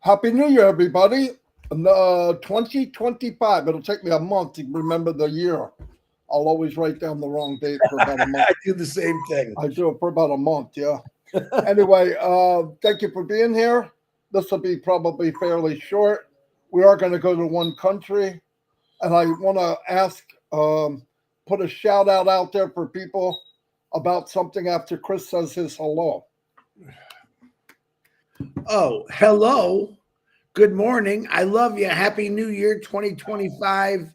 Happy New Year, everybody. 2025. It'll take me a month to remember the year. I'll always write down the wrong date for about a month. I do the same thing. I do it for about a month, yeah. Anyway, thank you for being here. This will be probably fairly short. We are going to go to one country, and I want to ask, put a shout out there for people about something after Chris says his hello. Oh, hello. Good morning. I love you. Happy New Year 2025.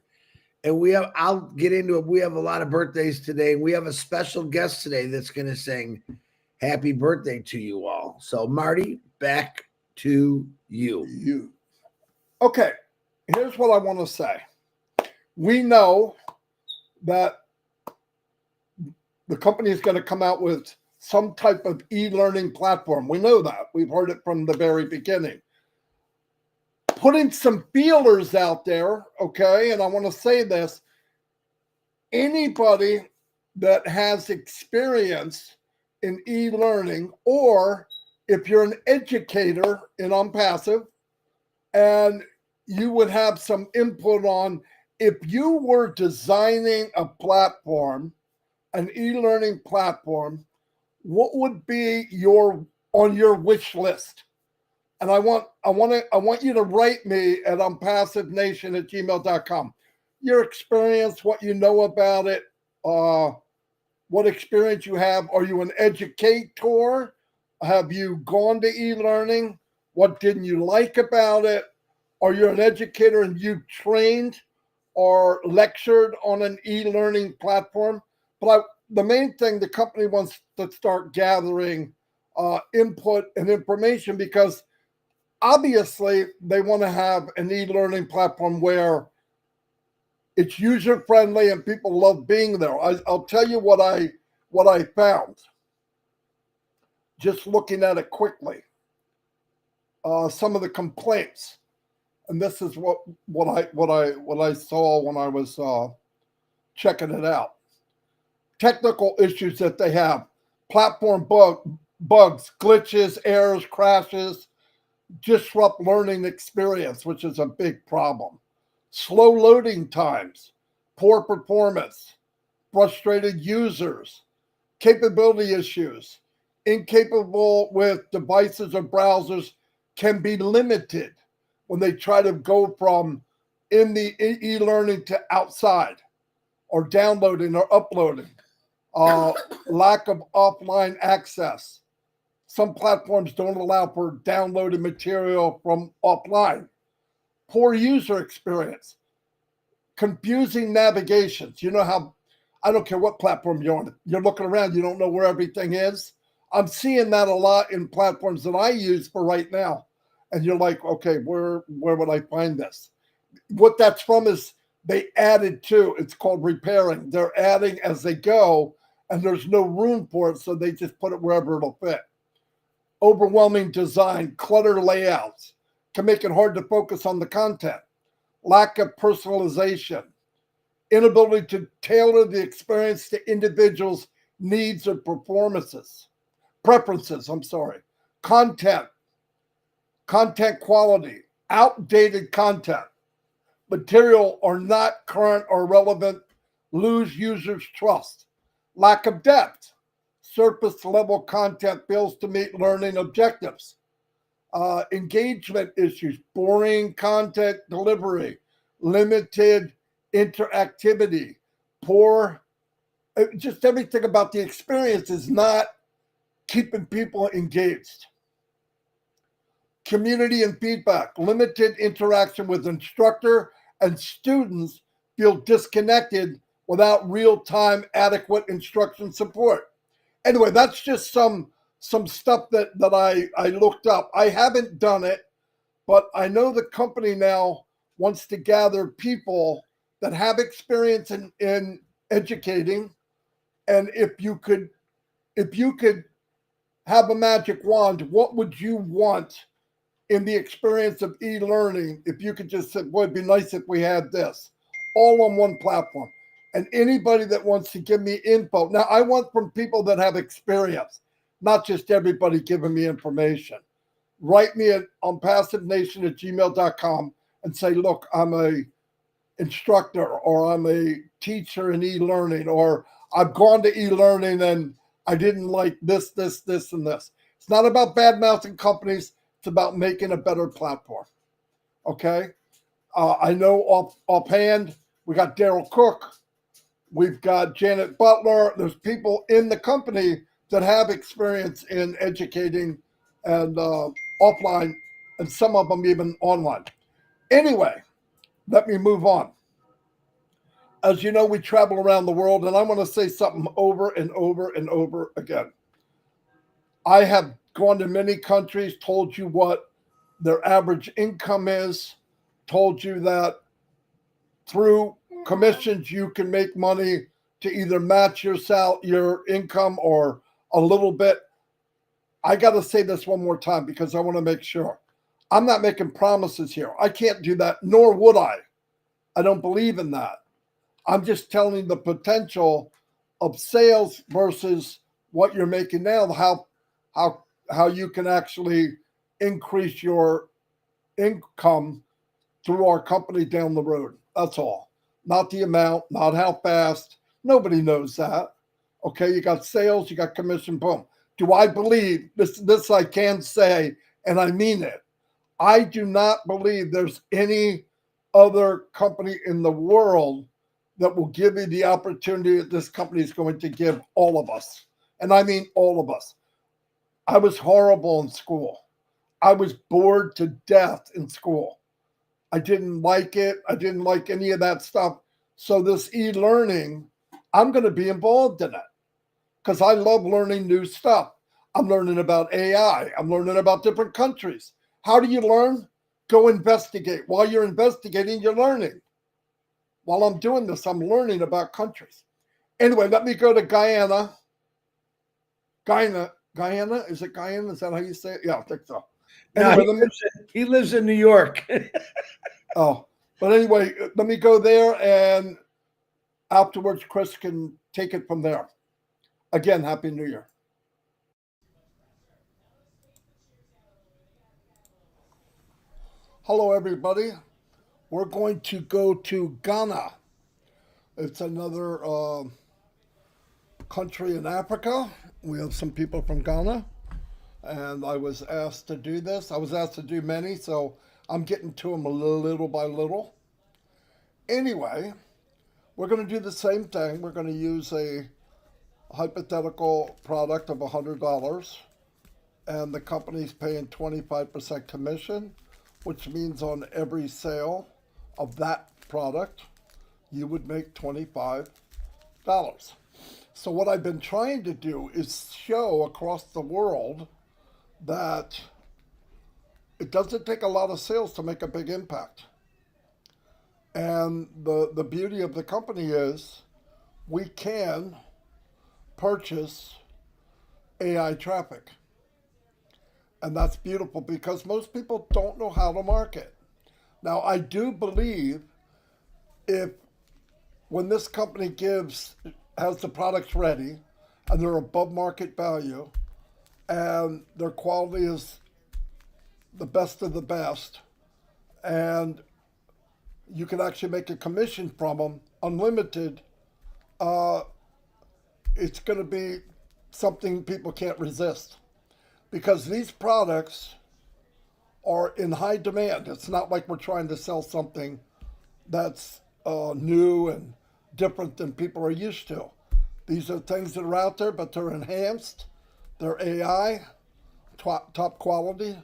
And I'll get into it. We have a lot of birthdays today. We have a special guest today that's going to sing happy birthday to you all. So Marty, back to you. Okay. Here's what I want to say. We know that the company is going to come out with some type of e-learning platform. We know that. We've heard it from the very beginning. Putting some feelers out there, okay? And I want to say this. Anybody that has experience in e-learning, or if you're an educator in Unpassive, and you would have some input on if you were designing a platform, an e-learning platform, what would be on your wish list? And I want you to write me at unpassivenation@gmail.com. Your experience, what you know about it, what experience you have. Are you an educator? Have you gone to e-learning? What didn't you like about it? Are you an educator and you trained or lectured on an e-learning platform? But the main thing, the company wants to start gathering input and information, because obviously they want to have an e-learning platform where it's user-friendly and people love being there. I'll tell you what I found just looking at it quickly. Some of the complaints, and this is what I saw when I was checking it out. Technical issues that they have: platform bugs, glitches, errors, crashes, disrupt learning experience, which is a big problem. Slow loading times, poor performance, frustrated users, capability issues, incapable with devices or browsers can be limited when they try to go from in the e-learning to outside, or downloading or uploading. Lack of offline access. Some platforms don't allow for downloaded material from offline. Poor user experience. Confusing navigations. You know how, I don't care what platform you're on, you're looking around, you don't know where everything is. I'm seeing that a lot in platforms that I use for right now. And you're like, okay, where would I find this? What that's from is they added to, it's called repairing. They're adding as they go, and there's no room for it, so they just put it wherever it'll fit. Overwhelming design, clutter layouts can make it hard to focus on the content. Lack of personalization, inability to tailor the experience to individuals' needs or preferences. Content quality, outdated content, material are not current or relevant, lose users' trust. Lack of depth, surface level content fails to meet learning objectives. Engagement issues, boring content delivery, limited interactivity, poor, just everything about the experience is not keeping people engaged. Community and feedback, limited interaction with instructor, and students feel disconnected without real-time adequate instruction support. Anyway, that's just some stuff that I looked up. I haven't done it, but I know the company now wants to gather people that have experience in educating. And if you could have a magic wand, what would you want in the experience of e-learning? If you could just say, boy, it'd be nice if we had this all on one platform. And anybody that wants to give me info. Now, I want from people that have experience, not just everybody giving me information. write me on passivenation@gmail.com and say, look, I'm a instructor, or I'm a teacher in e-learning, or I've gone to e-learning and I didn't like this, and this. It's not about bad mouthing companies. It's about making a better platform. Okay. I know offhand, we got Daryl Cook, we've got Janet Butler. There's people in the company that have experience in educating and offline, and some of them even online. Anyway, let me move on. As you know, we travel around the world, and I want to say something over and over and over again. I have gone to many countries, told you what their average income is, told you that through commissions you can make money to either match your income or a little bit. I got to say this one more time because I want to make sure. I'm not making promises here. I can't do that, nor would I. I don't believe in that. I'm just telling the potential of sales versus what you're making now, how you can actually increase your income through our company down the road. That's all. Not the amount, not how fast. Nobody knows that. Okay, you got sales, you got commission, boom. Do I believe this? This I can say, and I mean it. I do not believe there's any other company in the world that will give you the opportunity that this company is going to give all of us. And I mean all of us. I was horrible in school. I was bored to death in school. I didn't like it. I didn't like any of that stuff. So this e-learning, I'm going to be involved in it because I love learning new stuff. I'm learning about AI. I'm learning about different countries. How do you learn? Go investigate. While you're investigating, you're learning. While I'm doing this, I'm learning about countries. Anyway, let me go to Guyana. Guyana? Is it Guyana? Is that how you say it? Yeah, I think so. Anyway, No, he lives in New York. Oh, but anyway, let me go there, and afterwards, Chris can take it from there. Again, Happy New Year. Hello, everybody. We're going to go to Ghana. It's another country in Africa. We have some people from Ghana, and I was asked to do this. I was asked to do many, so I'm getting to them a little by little. Anyway, we're going to do the same thing. We're going to use a hypothetical product of $100, and the company's paying 25% commission, which means on every sale of that product, you would make $25. So what I've been trying to do is show across the world that it doesn't take a lot of sales to make a big impact. And the beauty of the company is we can purchase AI traffic. And that's beautiful because most people don't know how to market. Now, I do believe when this company has the products ready and they're above market value and their quality is the best of the best, and you can actually make a commission from them, unlimited, it's going to be something people can't resist because these products are in high demand. It's not like we're trying to sell something that's new and different than people are used to. These are things that are out there, but they're enhanced. They're AI, top quality,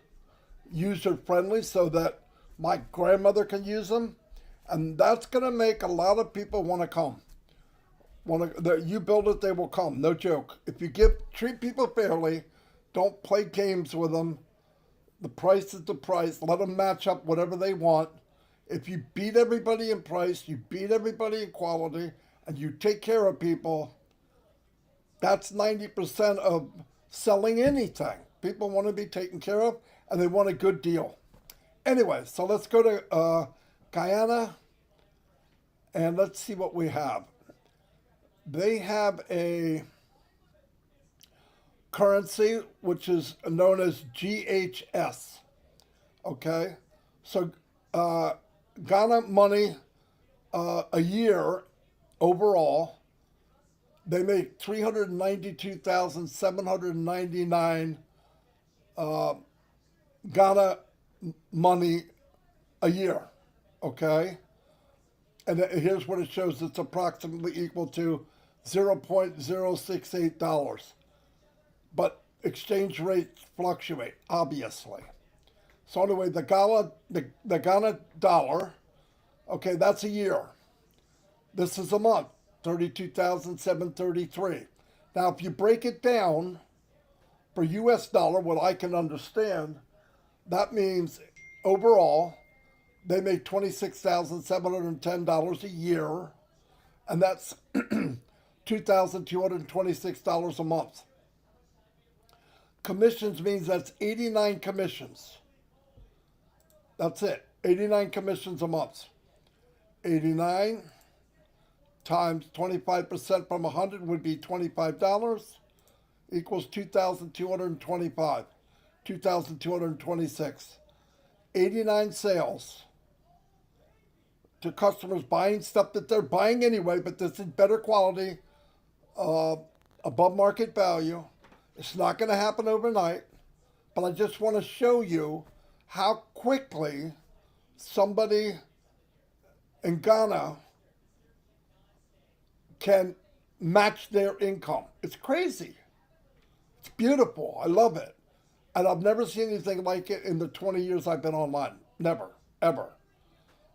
user friendly, so that my grandmother can use them. And that's going to make a lot of people want to come. You build it, they will come. No joke. If you treat people fairly, don't play games with them. The price is the price. Let them match up whatever they want. If you beat everybody in price, you beat everybody in quality, and you take care of people, that's 90% of selling anything. People want to be taken care of, and they want a good deal. Anyway, so let's go to Guyana, and let's see what we have. They have a currency, which is known as GHS. Okay, so Ghana money a year overall, they make 392,799 Ghana money a year. Okay, and here's what it shows: it's approximately equal to $0.068. But exchange rates fluctuate, obviously. So anyway, the Ghana dollar, okay, that's a year. This is a month, 32,733. Now, if you break it down for US dollar, what I can understand, that means overall they make $26,710 a year, and that's $2,226 a month. Commissions means that's 89 commissions. That's it. 89 commissions a month. 89 times 25% from 100 would be $25 equals 2,225. 2,226. 89 sales to customers buying stuff that they're buying anyway, but this is better quality, above market value. It's not going to happen overnight, but I just want to show you how quickly somebody in Ghana can match their income. It's crazy. It's beautiful. I love it. And I've never seen anything like it in the 20 years I've been online. Never, ever.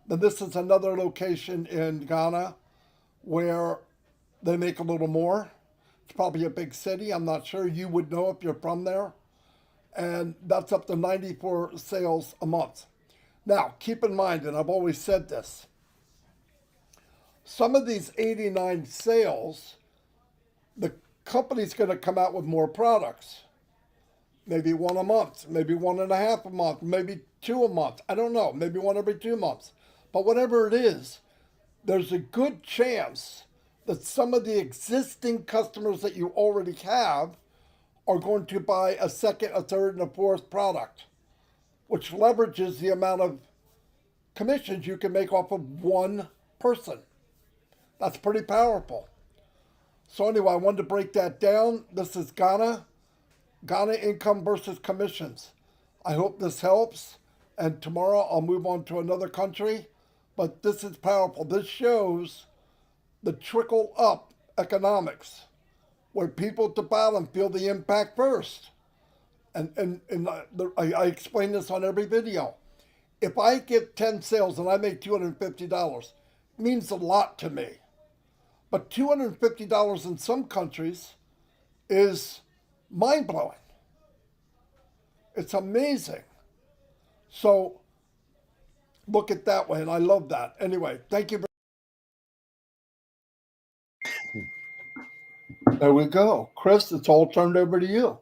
Then this is another location in Ghana where they make a little more. It's probably a big city. I'm not sure. You would know if you're from there. And that's up to 94 sales a month. Now, keep in mind, and I've always said this, some of these 89 sales, the company's going to come out with more products. Maybe one a month, maybe 1.5 a month, maybe 2 a month. I don't know, maybe one every 2 months. But whatever it is, there's a good chance that some of the existing customers that you already have are going to buy a second, a third, and a fourth product, which leverages the amount of commissions you can make off of one person. That's pretty powerful. So anyway, I wanted to break that down. This is Ghana income versus commissions. I hope this helps. And tomorrow I'll move on to another country. But this is powerful. This shows the trickle up economics, where people at the bottom feel the impact first. And I explain this on every video. If I get 10 sales and I make $250, it means a lot to me. But $250 in some countries is mind-blowing. It's amazing. So look at that way, and I love that. Anyway, thank you. There we go. Chris, it's all turned over to you.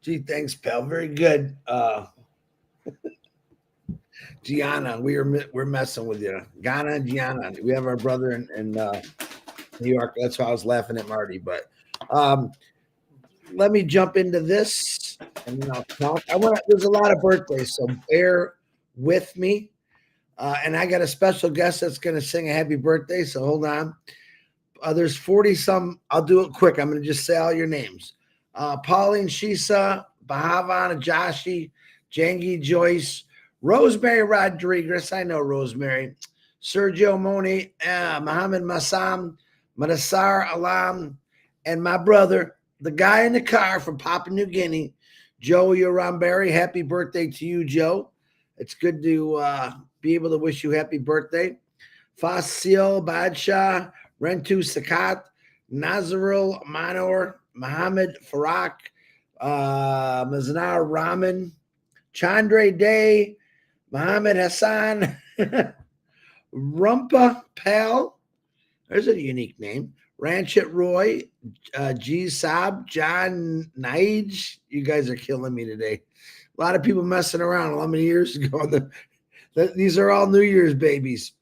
Gee, thanks, pal. Very good. Gianna, we're messing with you. Ghana, Gianna. We have our brother in New York. That's why I was laughing at Marty. But let me jump into this, and then I'll talk. There's a lot of birthdays, so bear with me. And I got a special guest that's going to sing a happy birthday. So hold on. There's 40 some. I'll do it quick. I'm going to just say all your names. Pauline Shisa, Bahavan Ajashi, Jangi Joyce, Rosemary Rodriguez. I know Rosemary. Sergio Moni, Mohammed Massam, Madassar Alam, and my brother, the guy in the car from Papua New Guinea, Joe Urambari. Happy birthday to you, Joe. It's good to be able to wish you happy birthday. Fasil Badshah, Rentu Sakat, Nazarul Manor, Mohammed Farak, Maznar Rahman, Chandra Day, Mohammed Hassan, Rumpa Pal. There's a unique name. Ranchit Roy, G Saab, John Naij. You guys are killing me today. A lot of people messing around 11 years ago. These are all New Year's babies.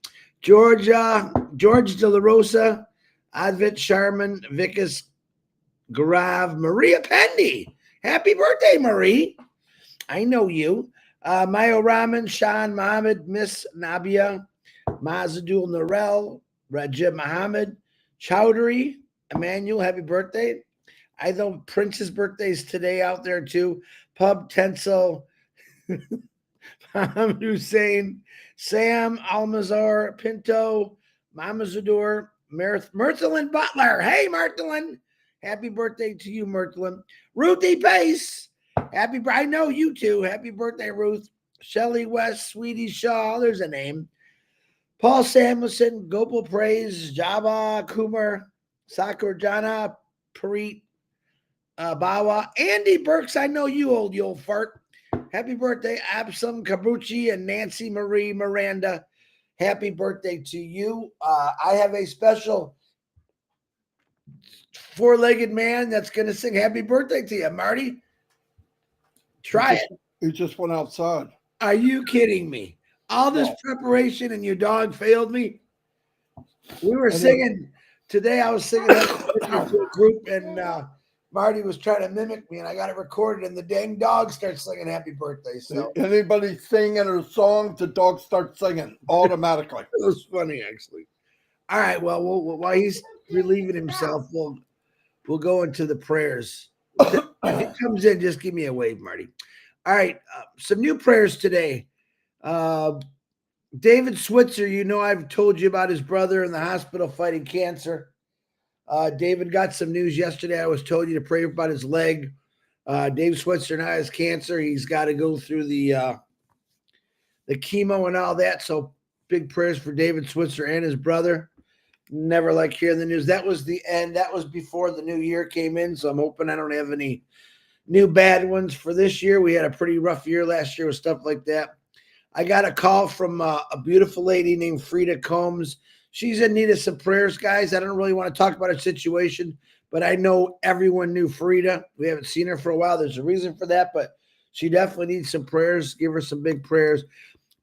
George De La Rosa, Advent Sharman, Vikas Garav, Maria Pendy. Happy birthday, Marie. I know you. Mayo Rahman, Sean Mohammed, Miss Nabia, Mazadul Narel, Rajib Muhammad, Chowdhury, Emmanuel, happy birthday. I know Prince's birthday is today out there too. Pub Tencel, Mohammed Hussein, Sam Almazar, Pinto, Mama Zador, Myrthelin Butler. Hey, Myrthelin. Happy birthday to you, Myrthelin. Ruthie Pace. I know you too. Happy birthday, Ruth. Shelly West, Sweetie Shaw. There's a name. Paul Samuelson, Gopal Praise, Java Kumar, Sakurjana, Parit, Bawa, Andy Burks. I know you old fart. Happy birthday, Absam Kabuchi and Nancy Marie Miranda. Happy birthday to you. I have a special four-legged man that's going to sing happy birthday to you, Marty. Try it. He just went outside. Are you kidding me? All this preparation and your dog failed me. We were singing today. I was singing to a group, and Marty was trying to mimic me, and I got it recorded. And the dang dog starts singing "Happy Birthday." So anybody singing a song, the dog starts singing automatically. It was funny, actually. All right. Well, while he's relieving himself, we'll go into the prayers. If he comes in, just give me a wave, Marty. All right. Some new prayers today. David Switzer, I've told you about his brother in the hospital fighting cancer. David got some news yesterday. I was told you to pray about his leg. Dave Switzer now has cancer. He's got to go through the chemo and all that. So big prayers for David Switzer and his brother. Never like hearing the news. That was the end. That was before the new year came in. So I'm hoping I don't have any new bad ones for this year. We had a pretty rough year last year with stuff like that. I got a call from a beautiful lady named Frida Combs. She's in need of some prayers, guys. I don't really want to talk about her situation, but I know everyone knew Frida. We haven't seen her for a while. There's a reason for that, but she definitely needs some prayers. Give her some big prayers.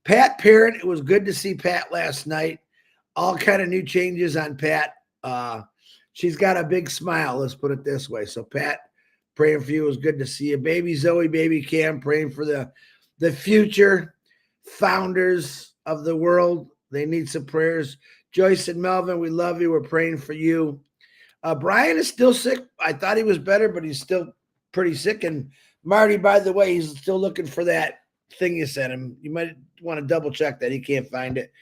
Pat Parent, it was good to see Pat last night. All kind of new changes on Pat. She's got a big smile, let's put it this way. So, Pat, praying for you. It was good to see you. Baby Zoe, baby Cam, praying for the future founders of the world. They need some prayers. Joyce and Melvin, we love you. We're praying for you. Brian is still sick. I thought he was better, but he's still pretty sick. And Marty, by the way, he's still looking for that thing you sent him. You might want to double check that. He can't find it.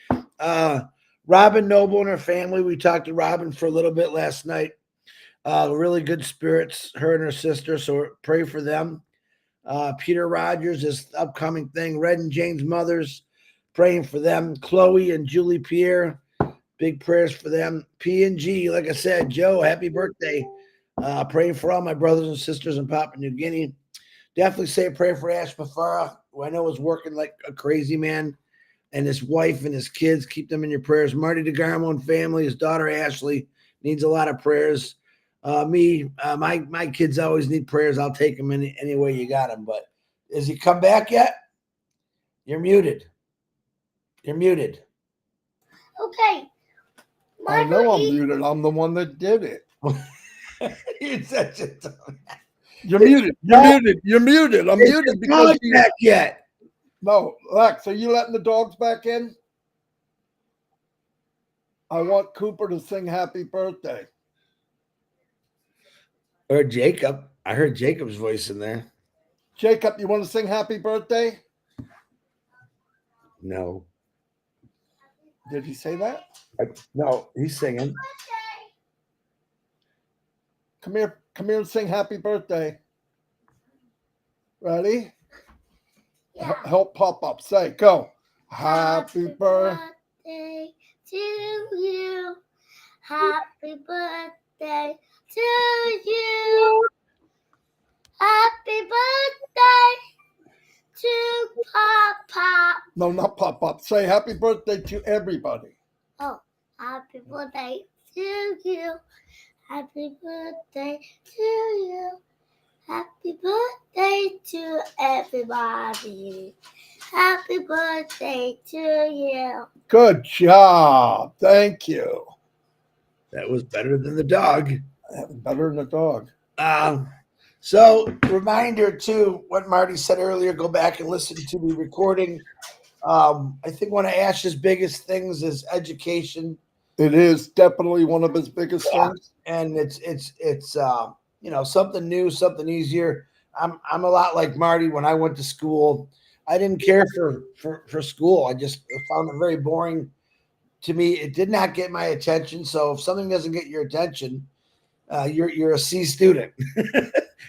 Robin Noble and her family. We talked to Robin for a little bit last night. Really good spirits, her and her sister. So pray for them. Peter Rogers, this upcoming thing. Red and Jane's mothers, praying for them. Chloe and Julie Pierre, big prayers for them. P&G, like I said, Joe, happy birthday. Praying for all my brothers and sisters in Papua New Guinea. Definitely say a prayer for Ash Mafara, who I know is working like a crazy man, and his wife and his kids. Keep them in your prayers. Marty DeGarmo and family, his daughter Ashley needs a lot of prayers. My kids always need prayers. I'll take them any way you got them. But has he come back yet? You're muted. You're muted. Okay. I know I'm muted. I'm the one that did it. You're such a You're muted. You're muted. You're muted. I'm muted because you back yet. No, Lex, are you letting the dogs back in? I want Cooper to sing happy birthday. Or Jacob. I heard Jacob's voice in there. Jacob, you want to sing happy birthday? No. Did he say that? No, he's singing. Come here and sing happy birthday. Ready? Yeah. Help pop up. Say, go. Happy birthday to you. Happy birthday to you. Happy birthday to Papa. No, not pop up. Say happy birthday to everybody. Oh, happy birthday to you. Happy birthday to you. Happy birthday to everybody. Happy birthday to you. Good job. Thank you. That was better than the dog. Better than the dog. So, reminder too, what Marty said earlier, go back and listen to the recording. I think one of Ash's biggest things is education. It is definitely one of his biggest things. And it's something new, something easier. I'm a lot like Marty. When I went to school, I didn't care for school. I just found it very boring. To me, it did not get my attention. So if something doesn't get your attention, you're a C student.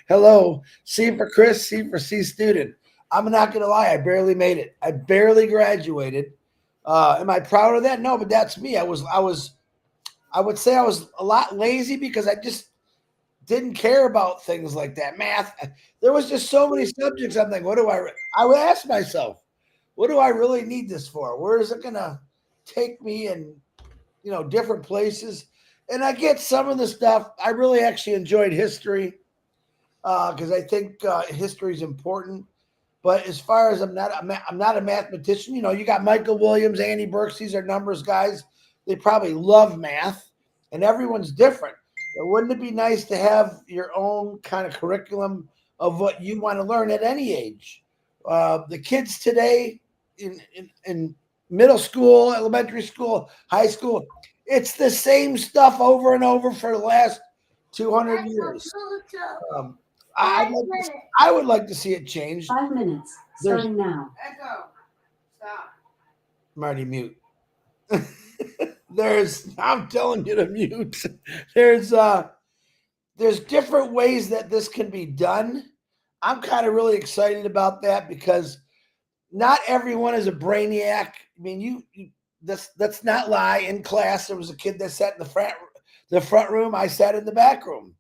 Hello, C for Chris, C for C student. I'm not gonna lie, I barely made it. I barely graduated. Am I proud of that? No, but that's me. I would say I was a lot lazy because I just didn't care about things like that. Math. There was just so many subjects. I'm like, I would ask myself, what do I really need this for? Where is it gonna take me in, different places? And I get some of the stuff. I really actually enjoyed history because I think history is important. But as far as I'm not a mathematician. You got Michael Williams, Andy Burks. These are numbers guys. They probably love math, and everyone's different. But wouldn't it be nice to have your own kind of curriculum of what you want to learn at any age? The kids today in middle school, elementary school, high school, it's the same stuff over and over for the last 200 years. I would like to see it change. 5 minutes, starting now. Echo. Stop. Marty, mute. I'm telling you to mute. There's different ways that this can be done. I'm kind of really excited about that because not everyone is a brainiac. I mean, let's not lie. In class, there was a kid that sat in the front room. I sat in the back room.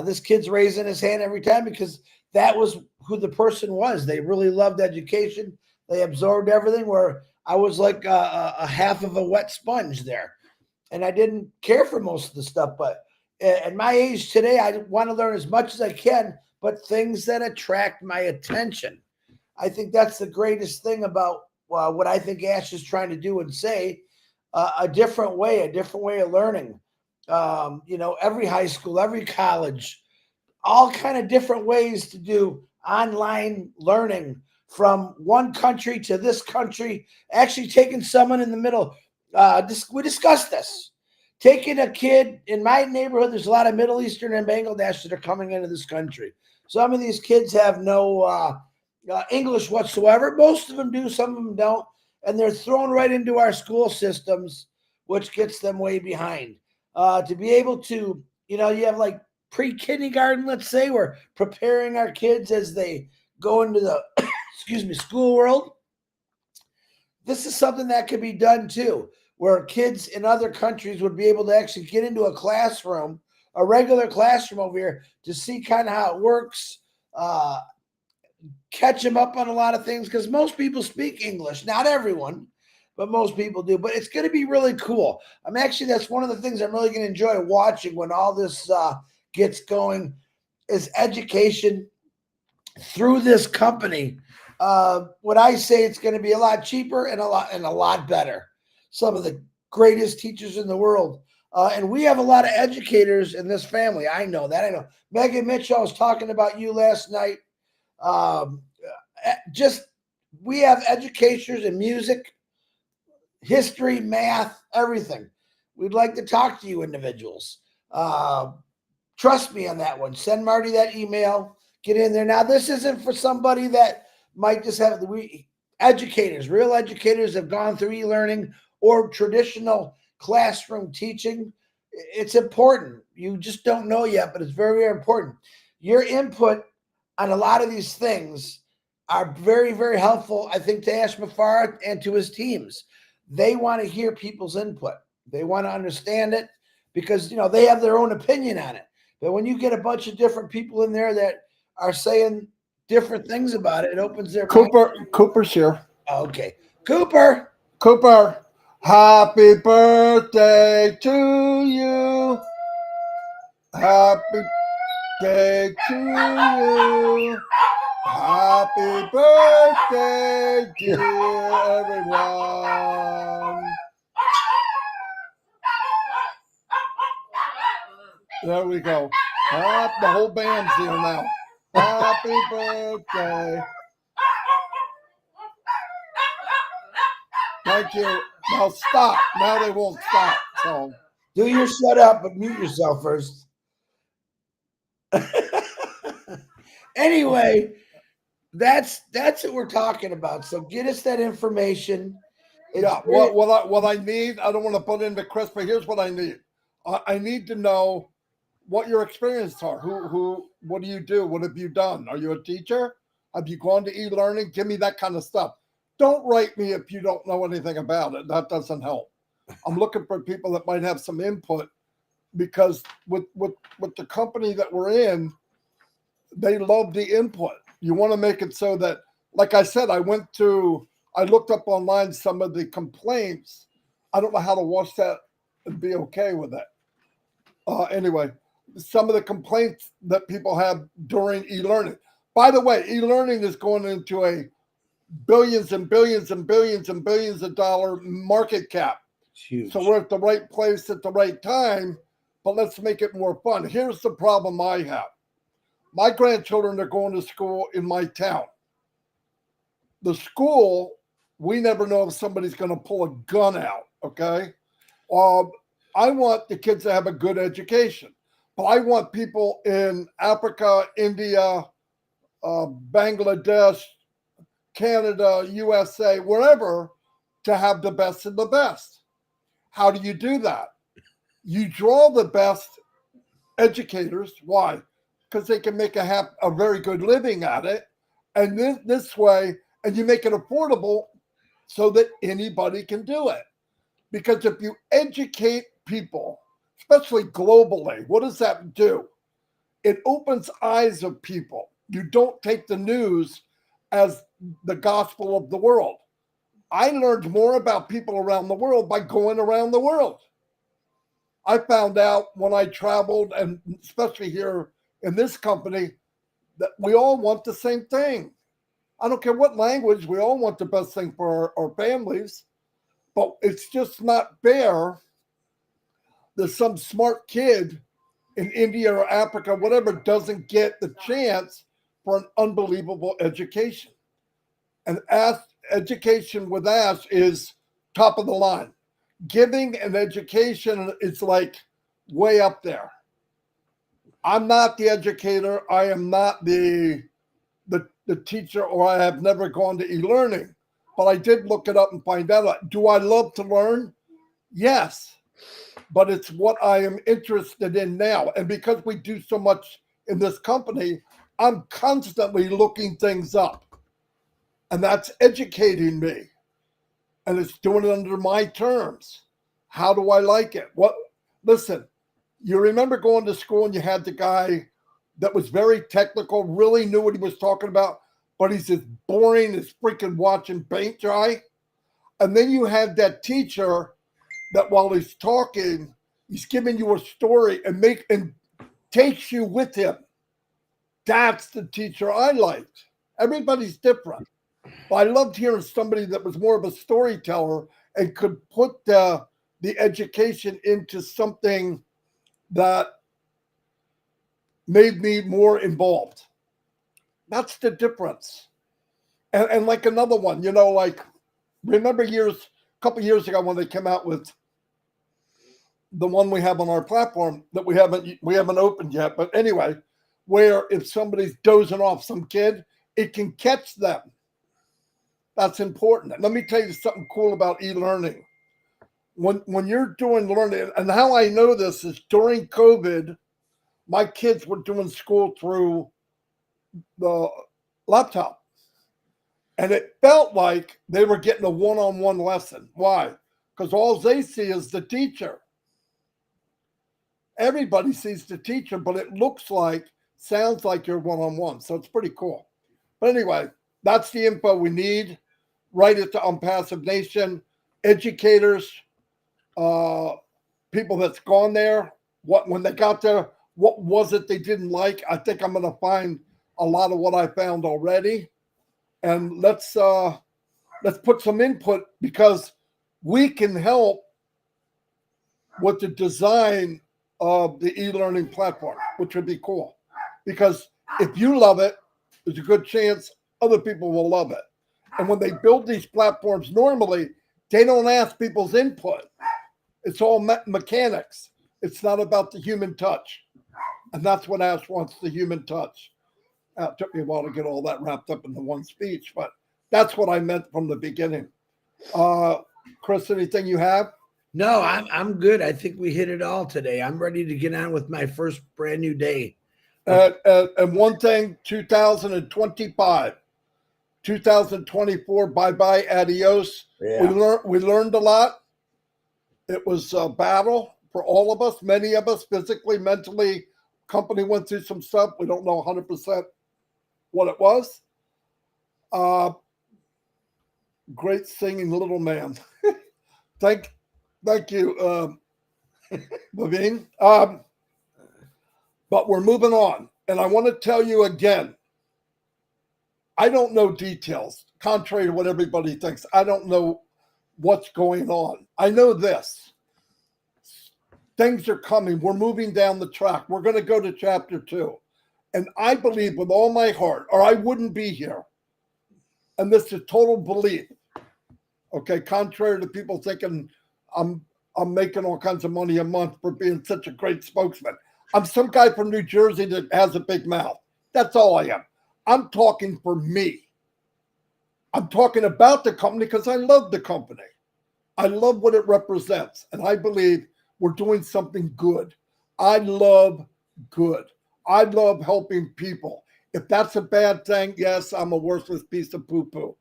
This kid's raising his hand every time because that was who the person was. They really loved education. They absorbed everything, where I was like a half of a wet sponge there. And I didn't care for most of the stuff. But at my age today, I want to learn as much as I can, but things that attract my attention. I think that's the greatest thing about what I think Ash is trying to do and say, a different way of learning. Every high school, every college, all kind of different ways to do online learning from one country to this country, actually taking someone in the middle. We discussed this. Taking a kid in my neighborhood, there's a lot of Middle Eastern and Bangladesh that are coming into this country. Some of these kids have no English whatsoever. Most of them do, some of them don't. And they're thrown right into our school systems, which gets them way behind. To be able to, you have like pre-kindergarten, let's say, we're preparing our kids as they go into the, school world. This is something that could be done too, where kids in other countries would be able to actually get into a classroom, a regular classroom over here, to see kind of how it works, catch them up on a lot of things, because most people speak English. Not everyone, but most people do. But it's going to be really cool. That's one of the things I'm really going to enjoy watching when all this gets going, is education through this company. What I say, it's going to be a lot cheaper and a lot better. Some of the greatest teachers in the world. And we have a lot of educators in this family. I know that. I know. Megan Mitchell, I was talking about you last night. We have educators in music, history, math, everything. We'd like to talk to you individuals. Trust me on that one. Send Marty that email. Get in there. Now, this isn't for somebody that might just have real educators have gone through e-learning or traditional classroom teaching. It's important. You just don't know yet, but it's very, very important. Your input on a lot of these things are very, very helpful, I think, to Ash Mafara and to his teams. They want to hear people's input. They want to understand it because, they have their own opinion on it. But when you get a bunch of different people in there that are saying different things about it, it opens their mind. Cooper's here. Okay. Cooper, happy birthday to you. Happy birthday to you. Happy birthday, dear everyone. There we go. The whole band's here now. Happy birthday. Thank you. Now stop. Now they won't stop. So Do your shut up, but mute yourself first. Anyway, that's what we're talking about. So get us that information. yeah, what I need, I don't want to put into Chris, but here's what I need. I need to know what your experiences are. What do you do? What have you done? Are you a teacher? Have you gone to e-learning? Give me that kind of stuff. Don't write me if you don't know anything about it. That doesn't help. I'm looking for people that might have some input, because with the company that we're in, they love the input. You want to make it so that, like I said, I looked up online some of the complaints. I don't know how to watch that and be okay with it. Anyway, some of the complaints that people have during e-learning. By the way, e-learning is going into a billions and billions and billions and billions of dollar market cap. It's huge. So we're at the right place at the right time, but let's make it more fun. Here's the problem I have. My grandchildren are going to school in my town. The school, we never know if somebody's going to pull a gun out, okay? I want the kids to have a good education, but I want people in Africa, India, Bangladesh, Canada, USA, wherever, to have the best of the best. How do you do that? You draw the best educators. Why? Because they can make a very good living at it. And this way, and you make it affordable so that anybody can do it. Because if you educate people, especially globally, what does that do? It opens eyes of people. You don't take the news as the gospel of the world. I learned more about people around the world by going around the world. I found out when I traveled, and especially here in this company, that we all want the same thing. I don't care what language, we all want the best thing for our families, but it's just not fair that some smart kid in India or Africa, whatever, doesn't get the chance for an unbelievable education. And education with us is top of the line. Giving an education is like way up there. I'm not the educator. I am not the teacher, or I have never gone to e-learning, but I did look it up and find out. Do I love to learn? Yes, but it's what I am interested in now. And because we do so much in this company, I'm constantly looking things up, and that's educating me. And it's doing it under my terms. How do I like it? Listen, you remember going to school and you had the guy that was very technical, really knew what he was talking about, but he's as boring as freaking watching paint dry. And then you had that teacher that while he's talking, he's giving you a story and takes you with him. That's the teacher I liked. Everybody's different. But I loved hearing somebody that was more of a storyteller and could put the education into something that made me more involved. That's the difference. And like another one, like remember a couple years ago when they came out with the one we have on our platform that we haven't opened yet. But anyway, where if somebody's dozing off, some kid, it can catch them. That's important. Let me tell you something cool about e-learning. When you're doing learning, and how I know this is during COVID, my kids were doing school through the laptop. And it felt like they were getting a one-on-one lesson. Why? Because all they see is the teacher. Everybody sees the teacher, but it sounds like you're one-on-one. So it's pretty cool. But anyway, that's the info we need. Write it to Unpassive Nation, educators, people that's gone there. When they got there, what was it they didn't like? I think I'm going to find a lot of what I found already. And let's put some input, because we can help with the design of the e-learning platform, which would be cool. Because if you love it, there's a good chance other people will love it. And when they build these platforms, normally they don't ask people's input. It's all mechanics. It's not about the human touch. And that's what Ash wants, the human touch. It took me a while to get all that wrapped up into one speech, but that's what I meant from the beginning. Chris, anything you have? No, I'm good. I think we hit it all today. I'm ready to get on with my first brand new day. And one thing, 2025, 2024, bye-bye, adios. Yeah. We learned a lot. It was a battle for all of us, many of us, physically, mentally. Company went through some stuff. We don't know 100% what it was. Great singing little man. Thank you, Levine. But we're moving on. And I want to tell you again, I don't know details, contrary to what everybody thinks. I don't know what's going on. I know this. Things are coming. We're moving down the track. We're going to go to chapter 2. And I believe with all my heart, or I wouldn't be here. And this is total belief. Okay, contrary to people thinking I'm making all kinds of money a month for being such a great spokesman. I'm some guy from New Jersey that has a big mouth. That's all I am. I'm talking for me. I'm talking about the company because I love the company. I love what it represents. And I believe we're doing something good. I love good. I love helping people. If that's a bad thing, yes, I'm a worthless piece of poo-poo.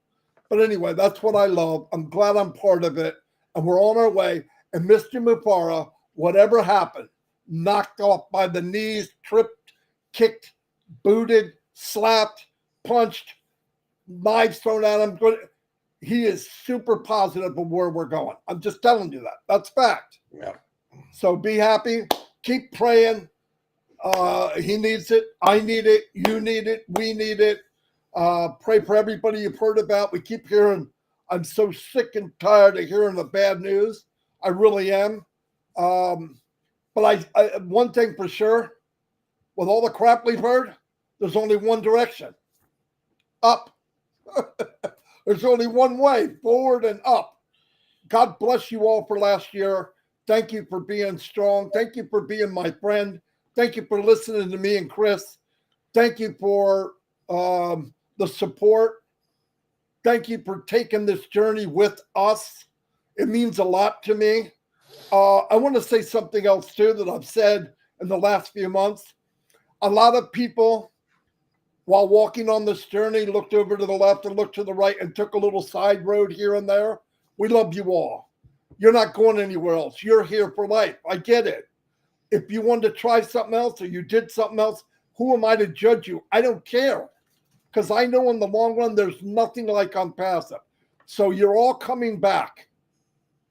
But anyway, that's what I love. I'm glad I'm part of it. And we're on our way. And Mr. Mufara, whatever happened, knocked off by the knees, tripped, kicked, booted, slapped, punched, knives thrown at him. He is super positive of where we're going. I'm just telling you that. That's fact. Yeah. So be happy. Keep praying. He needs it. I need it. You need it. We need it. Pray for everybody you've heard about. We keep hearing, I'm so sick and tired of hearing the bad news. I really am. But I one thing for sure, with all the crap we've heard, there's only one direction. Up. There's only one way, forward and up. God bless you all for last year. Thank you for being strong. Thank you for being my friend. Thank you for listening to me and Chris. Thank you for the support. Thank you for taking this journey with us. It means a lot to me. I want to say something else too that I've said in the last few months. A lot of people, while walking on this journey, looked over to the left and looked to the right and took a little side road here and there. We love you all. You're not going anywhere else. You're here for life. I get it. If you wanted to try something else or you did something else, who am I to judge you? I don't care. Because I know in the long run, there's nothing like unpassive. So you're all coming back.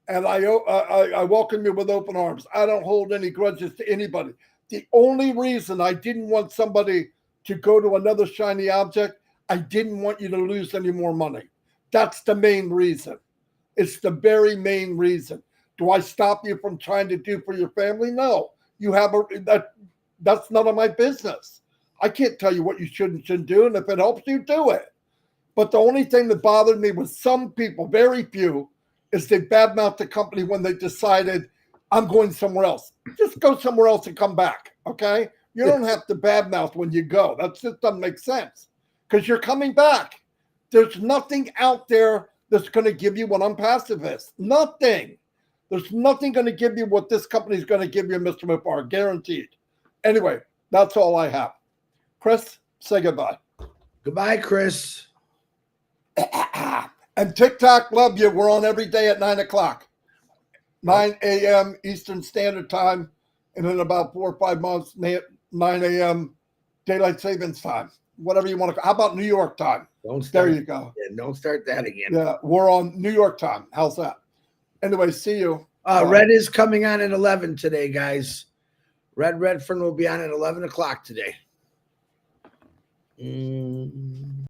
And I welcome you with open arms. I don't hold any grudges to anybody. The only reason I didn't want somebody to go to another shiny object, I didn't want you to lose any more money. That's the main reason. It's the very main reason. Do I stop you from trying to do for your family? No. You have that's none of my business. I can't tell you what you should and shouldn't do, and if it helps you, do it. But the only thing that bothered me was some people, very few, is they badmouth the company when they decided, I'm going somewhere else. Just go somewhere else and come back, okay? You don't have to badmouth when you go. That just doesn't make sense because you're coming back. There's nothing out there that's going to give you what unpassive is. Nothing. There's nothing going to give you what this company is going to give you, Mr. Mufar, guaranteed. Anyway, that's all I have. Chris, say goodbye. Goodbye, Chris. And TikTok, love you. We're on every day at 9 o'clock. 9 a.m. Eastern Standard Time. And in about 4 or 5 months, 9 a.m. Daylight Savings Time. Whatever you want to. How about New York time? Don't start. There you go. Yeah, don't start that again. Yeah, we're on New York time. How's that? Anyway, see you. Red is coming on at 11 today, guys. Redfern will be on at 11 o'clock today.